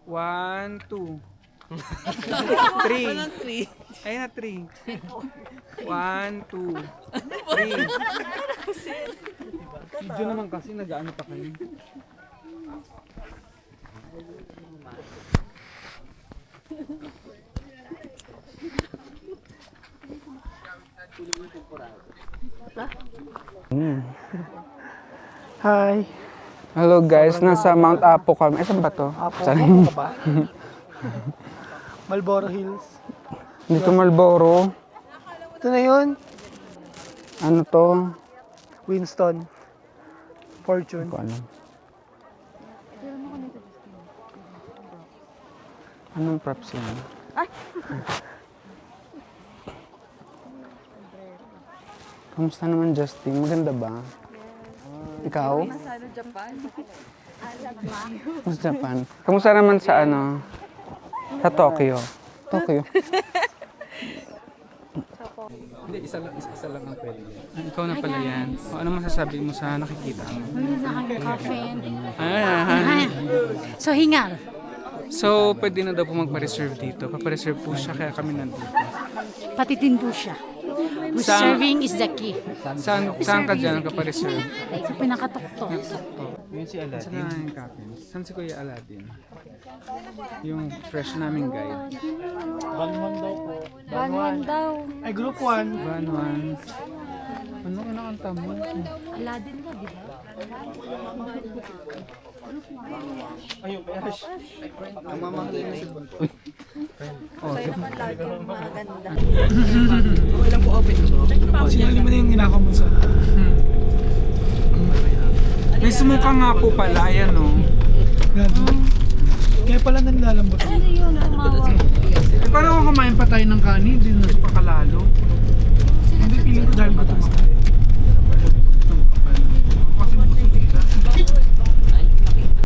1, 2. 3. Ayun na, 3. 1, 2, 3. Video naman kasi nag-ano pa kayo. Hi. Hello guys, nasa Mount Apo kami. Saan ba to? Apo Saan? ka ba? Marlboro Hills. Dito Marlboro. Ito na yun. Ano to? Winston. Fortune. Hindi ko alam. Anong props yan? Ay! Kamusta naman Justin? Maganda ba? Ikaw? Nasa Japan. Sa Japan. Kamusta naman sa ano? Sa Tokyo. Tokyo. Hindi, isa lang ang pwede. Ikaw na pala yan. O, ano masasabi mo sa nakikita mo? Sa aking coffin. So, So, hingal. so, pwede na daw po magpa-reserve dito. Papa-reserve po siya, kaya kami nandito. Patitin po siya. Who's Saan- serving is the key. Saan ka dyan nagpa-reserve? Sa pinakatuktok. Yun si Aladdin. Saan na yung captain? Saan si Kuya Aladdin? Yung fresh naming guide. Banwan daw po. Banwan daw. Ay, group 1. Banwan. Ano kinakanta mo? Aladdin ka, di ba? Ayun, Besh. Sa'yo naman lagi yung maganda. Sinali mo na yung ginakaw mo sa... May sumuka nga po pala, ayan o. Kaya pala nanlalambot. Ano yun? Eh, paano kung kumain pa tayo ng kanin? Hindi na pa kalalo.